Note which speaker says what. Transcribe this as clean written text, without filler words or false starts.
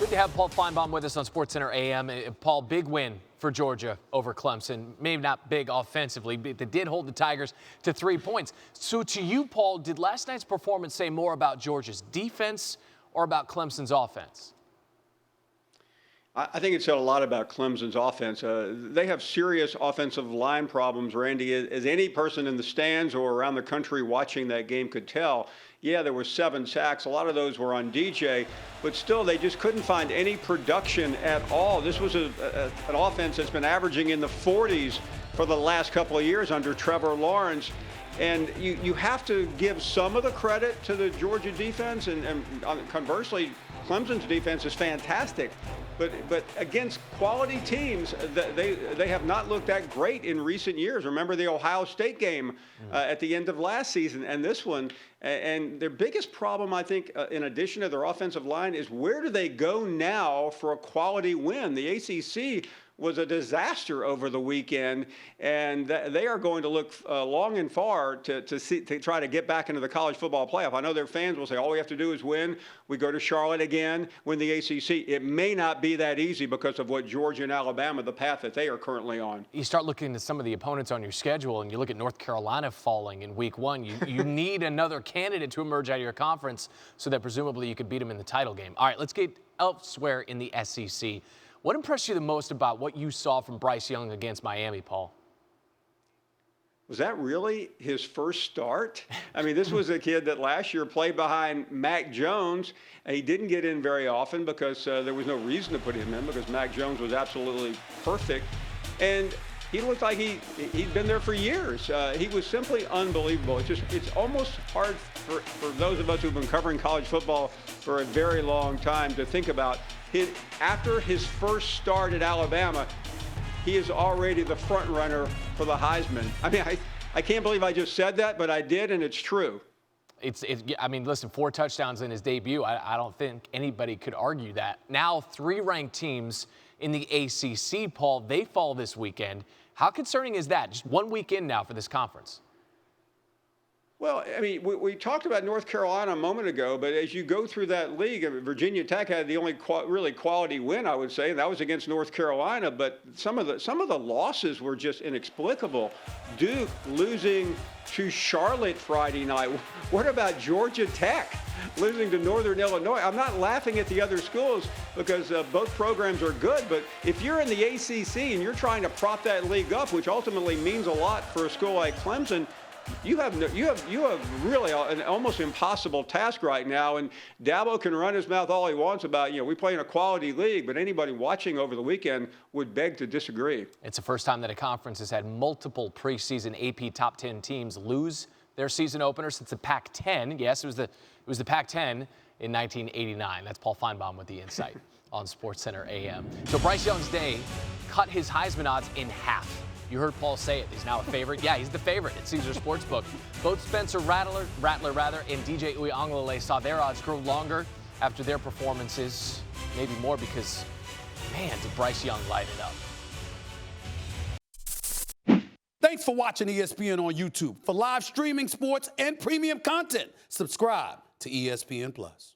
Speaker 1: Good to have Paul Finebaum with us on SportsCenter AM. Paul, big win for Georgia over Clemson. Maybe not big offensively, but they did hold the Tigers to 3 points. So to you, Paul, did last night's performance say more about Georgia's defense or about Clemson's offense?
Speaker 2: I think it said a lot about Clemson's offense. They have serious offensive line problems, Randy, as any person in the stands or around the country watching that game could tell. Yeah, there were 7 sacks. A lot of those were on DJ, but still they just couldn't find any production at all. This was an offense that's been averaging in the 40s for the last couple of years under Trevor Lawrence. And you have to give some of the credit to the Georgia defense, and conversely, Clemson's defense is fantastic. But against quality teams, they have not looked that great in recent years. Remember the Ohio State game at the end of last season and this one. And their biggest problem, I think, in addition to their offensive line, is where do they go now for a quality win? The ACC was a disaster over the weekend, and they are going to look long and far to try to get back into the college football playoff. I know their fans will say all we have to do is win. We go to Charlotte again, win the ACC. It may not be that easy because of what Georgia and Alabama, the path that they are currently on.
Speaker 1: You start looking at some of the opponents on your schedule, and you look at North Carolina falling in week 1. You need another candidate to emerge out of your conference so that presumably you could beat them in the title game. All right, let's get elsewhere in the SEC. What impressed you the most about what you saw from Bryce Young against Miami, Paul?
Speaker 2: Was that really his first start? I mean, this was a kid that last year played behind Mac Jones. He didn't get in very often because there was no reason to put him in because Mac Jones was absolutely perfect. And he looked like he'd been there for years. He was simply unbelievable. It's almost hard for those of us who've been covering college football for a very long time to think about. After his first start at Alabama, he is already the front runner for the Heisman. I mean, I can't believe I just said that, but I did, and it's true.
Speaker 1: I mean, listen, 4 touchdowns in his debut. I don't think anybody could argue that. Now, 3 ranked teams in the ACC, Paul, they fall this weekend. How concerning is that? Just 1 week in now for this conference.
Speaker 2: Well, I mean, we talked about North Carolina a moment ago, but as you go through that league, Virginia Tech had the only really quality win, I would say, and that was against North Carolina. But some of the losses were just inexplicable. Duke losing to Charlotte Friday night. What about Georgia Tech losing to Northern Illinois? I'm not laughing at the other schools because both programs are good, but if you're in the ACC and you're trying to prop that league up, which ultimately means a lot for a school like Clemson, you have really an almost impossible task right now, and Dabo can run his mouth all he wants about, we play in a quality league, but anybody watching over the weekend would beg to disagree.
Speaker 1: It's the first time that a conference has had multiple preseason AP top 10 teams lose their season opener since the Pac-10. Yes, it was the Pac-10 in 1989. That's Paul Finebaum with the insight on SportsCenter AM. So Bryce Young's day cut his Heisman odds in half. You heard Paul say it. He's now a favorite. Yeah, he's the favorite at Caesars Sportsbook. Both Spencer Rattler, and DJ Uiagalelei saw their odds grow longer after their performances. Maybe more because, man, did Bryce Young light it up.
Speaker 3: Thanks for watching ESPN on YouTube. For live streaming sports and premium content, subscribe to ESPN+.